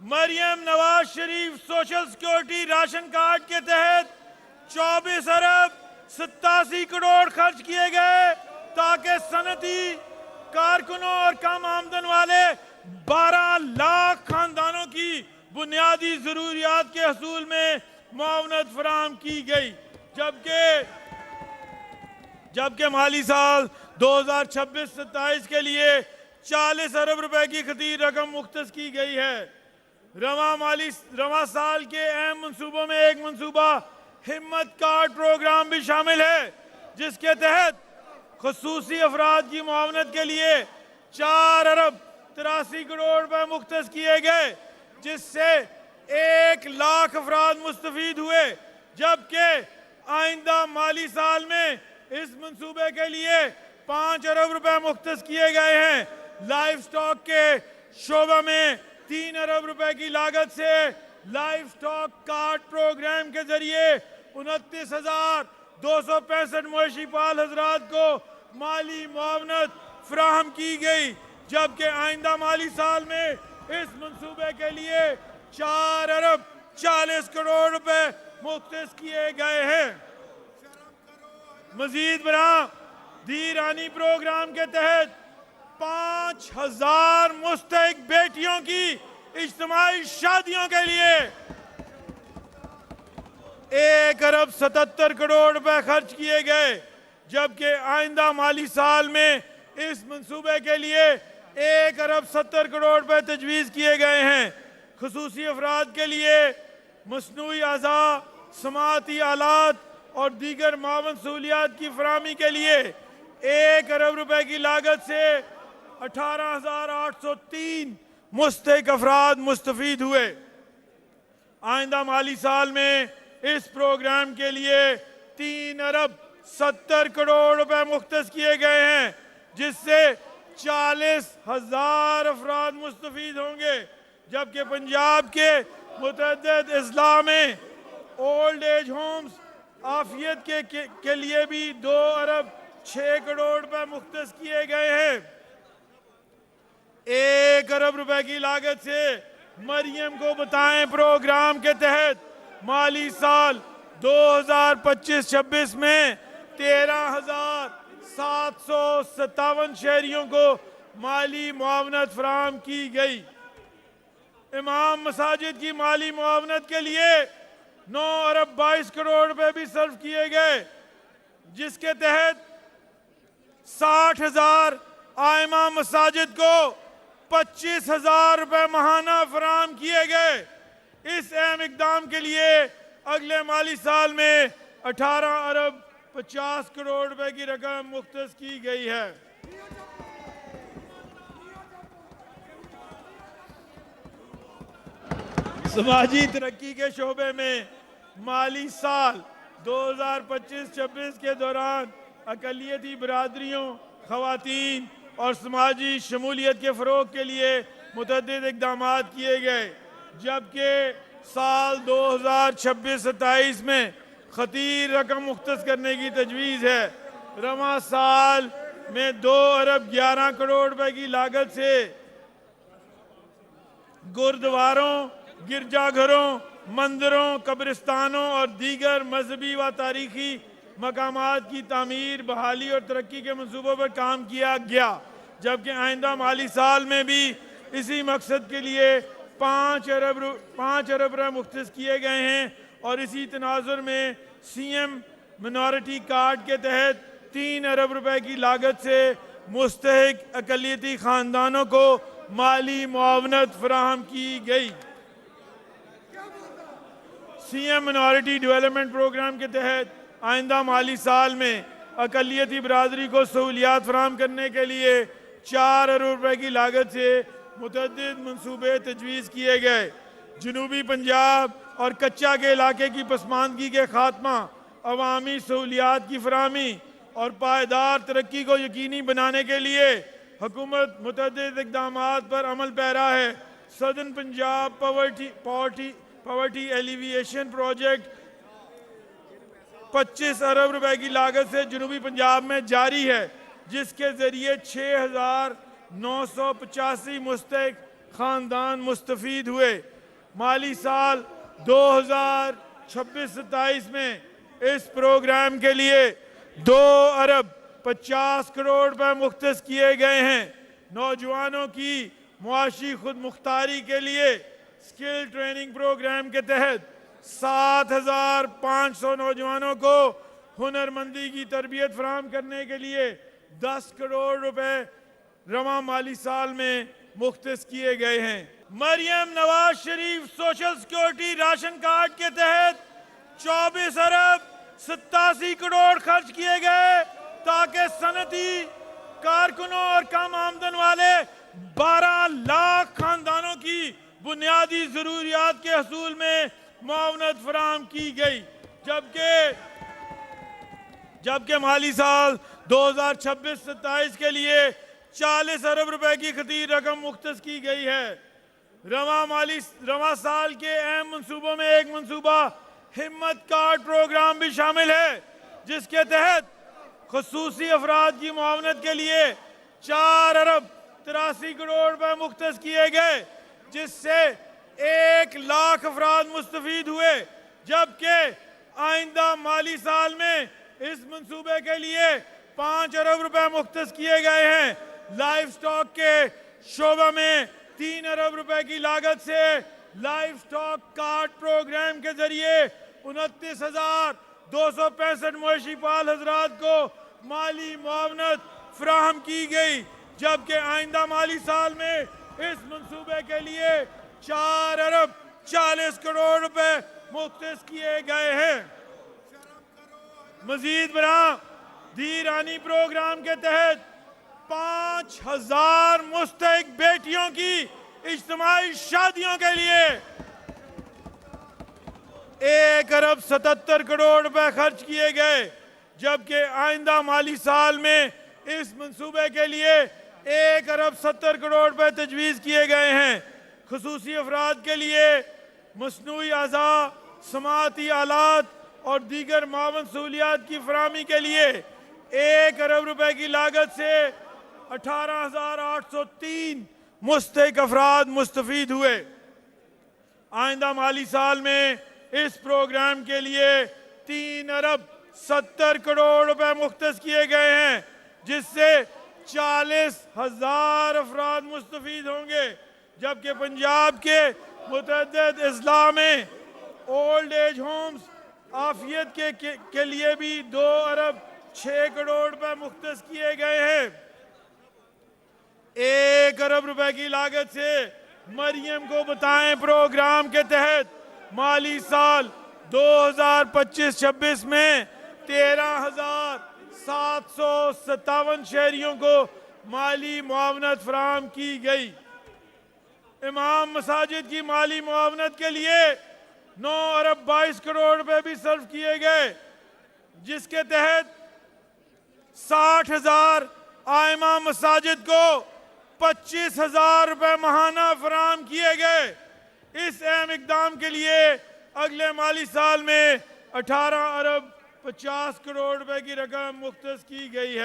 Maryam Nawaz Sharif social security ration card के तहत 24 अरब 87 करोड़ खर्च किए गए ताकि सनती कारकुनों और कम आमदन वाले 12 लाख खानदानों की बुनियादी जरूरियात के हसूल में मुआवनत फराहम की गई। जबकि माली साल 2026-27 के लिए 40 अरब रुपए की खतीर रकम मुख्तस की गई है। रवा साल के अहम मंसूबों में एक मंसूबा हिम्मत कार्ड प्रोग्राम भी शामिल है, जिसके तहत खुसूसी अफराद की मुआवनत के लिए 4 अरब 83 करोड़ रुपए मुख्तस किए गए, जिससे 1 लाख अफराद मुस्तफीद हुए। जबकि आइंदा माली साल में इस मंसूबे के लिए 5 अरब रुपए मुख्तस किए गए हैं। लाइफ स्टॉक के शोबा में 3 अरब रुपए की लागत से लाइफ स्टॉक कार्ड प्रोग्राम के जरिए 29,265 मवेशी पाल हजरात को माली मुआवनत फराहम की गई। जबकि आइंदा माली साल में इस मंसूबे के लिए 4 अरब 40 करोड़ रुपए मुख्तस किए गए हैं। मजीद बरां दी रानी प्रोग्राम के तहत 5,000 मुस्तहिक बेटियों की इज्तिमाई शादियों के लिए 1 अरब 77 करोड़ रुपए खर्च किए गए। जबकि आइंदा माली साल में इस मंसूबे के लिए 1 अरब 70 करोड़ रुपए तजवीज़ किए गए हैं। खुसूसी अफराद के लिए मसनूई अज़ा, समाती आलात और दीगर मावन सहूलियात की फराहमी के लिए 1 अरब रुपए की लागत से 18,803 मुस्तहिक अफराद मुस्तफीद हुए। आइंदा माली साल में इस प्रोग्राम के लिए 3 अरब 70 करोड़ रुपए मुख्तस किए गए हैं, जिससे 40,000 अफराद मुस्तफीद होंगे। जबकि पंजाब के मुतअद्दिद अजला में ओल्ड एज होम्स आफियत के लिए भी 2 अरब 6 करोड़ रुपए मुख्तस किए गए हैं। 1 अरब रुपए की लागत से मरियम को बताएं प्रोग्राम के तहत माली साल 2025-26 में 13,757 शहरियों को माली मुआवनत फराहम की गई। इमाम मसाजिद की माली मुआवनत के लिए 9 अरब 22 करोड़ रुपए भी सर्व किए गए, जिसके तहत 60,000 आइमा मसाजिद को 25,000 रुपए माहाना फराहम किए गए। इस अहम इकदाम के लिए अगले माली साल में 18 अरब 50 करोड़ रुपए की रकम मुख्तस की गई है। समाजी तरक्की के शोबे में माली साल 2025-26 के दौरान अकलियती बरादरियों, खवातीन और समाजी शमूलियत के फ़रोग के लिए मुतअद्दिद इक़दाम किए गए। जबकि साल 2026-27 में खतीर रकम मुख्तस करने की तजवीज़ है। रवा साल में 2 अरब 11 करोड़ रुपए की लागत से गुरुद्वारों, गिरजाघरों, मंदिरों, कब्रिस्तानों और दीगर मजहबी व तारीखी मकामात की तामीर, बहाली और तरक्की के मंसूबों पर काम किया गया। जबकि आइंदा माली साल में भी इसी मकसद के लिए 5 अरब रुपये मुख्तस किए गए हैं और इसी तनाजुर में CM मिनॉरिटी कार्ड के तहत 3 अरब रुपए की लागत से मुस्तहिक अकलियती खानदानों को माली मुआवनत फराहम की गई। CM मिनॉरिटी डेवलपमेंट प्रोग्राम के तहत आइंदा माली साल में अकलियती बरादरी को सहूलियात फराहम करने के लिए 4 अरब रुपए की लागत से मुतअद्दिद मंसूबे तजवीज़ किए गए। जनूबी पंजाब और कच्चा के इलाके की पसमानदगी के खात्मा, अवामी सहूलियात की फराहमी और पायदार तरक्की को यकीनी बनाने के लिए हुकूमत मुतअद्दिद इक़दामात पर अमल पैरा है। Southern Punjab poverty alleviation project 25 अरब रुपए की लागत से जनूबी पंजाब में जारी है, जिसके जरिए 6,985 मुस्तहिक खानदान मुस्तफीद हुए। माली साल 2026-27 में इस प्रोग्राम के लिए 2 अरब 50 करोड़ रुपए मुख्तस किए गए हैं। नौजवानों की मुआशी खुद मुख्तारी के लिए स्किल ट्रेनिंग प्रोग्राम के तहत 7,500 नौजवानों को हुनरमंदी की तरबियत फराहम करने के लिए 10 करोड़ रुपए रवा माली साल में मुख्तस किए गए हैं। Maryam Nawaz Sharif social security ration card के तहत 24 अरब 87 करोड़ खर्च किए गए ताकि सनती कारकुनों और कम आमदन वाले 12 लाख खानदानों की बुनियादी जरूरियात के हसूल में मुआवनत फराहम की गई। जबकि माली साल 2026-27 के लिए 40 अरब रुपए की खतीर रकम मुख्तस की गई है। रवा साल के अहम मंसूबों में एक मंसूबा हिम्मत कार्ड प्रोग्राम भी शामिल है, जिसके तहत खुसूसी अफराद की मुआवनत के लिए 4 अरब 83 करोड़ रुपए मुख्तस किए गए, जिससे 1 लाख अफराद मुस्तफीद हुए। जबकि आइंदा माली साल में इस मंसूबे के लिए 5 अरब रुपए मुख्तस किए गए हैं। लाइफ स्टॉक के शोबा में 3 अरब रुपए की लागत से लाइफ स्टॉक कार्ड प्रोग्राम के जरिए 29,265 मवेशी पाल हजरात को माली मुआवनत फराहम की गई। जबकि आइंदा माली साल में इस मंसूबे के लिए 4 अरब 40 करोड़ रुपए मुख्तस किए गए हैं। मजीद बरां दी रानी प्रोग्राम के तहत 5,000 मुस्तहिक बेटियों की इज्तिमाई शादियों के लिए 1 अरब 77 करोड़ रुपए खर्च किए गए। जबकि आइंदा माली साल में इस मंसूबे के लिए 1 अरब 70 करोड़ रुपए तजवीज़ किए गए हैं। खुसूसी अफराद के लिए मसनूई अज़ा, समाती आलात और दीगर मावन सहूलियात की फराहमी के लिए 1 अरब रुपए की लागत से 18,803 मुस्तहिक अफराद मुस्तफीद हुए। आइंदा माली साल में इस प्रोग्राम के लिए 3 अरब 70 करोड़ रुपए मुख्तस किए गए हैं, जिससे 40,000 अफराद मुस्तफीद होंगे। जबकि पंजाब के मुतअद्दिद अजला में ओल्ड एज होम्स आफियत के लिए भी 2 अरब 6 करोड़ रुपए मुख्तस किए गए हैं। 1 अरब रुपए की लागत से मरियम को बताएं प्रोग्राम के तहत माली साल 2025-26 में 13,757 शहरियों को माली मुआवनत फराहम की गई। इमाम मसाजिद की माली मुआवनत के लिए 9 अरब 22 करोड़ रुपए भी सर्व किए गए, जिसके तहत 60,000 आइमा मसाजिद को 25,000 रुपए माहाना फराहम किए गए। इस अहम इकदाम के लिए अगले माली साल में 18 अरब 50 करोड़ रुपए की रकम मुख्तस की गई है।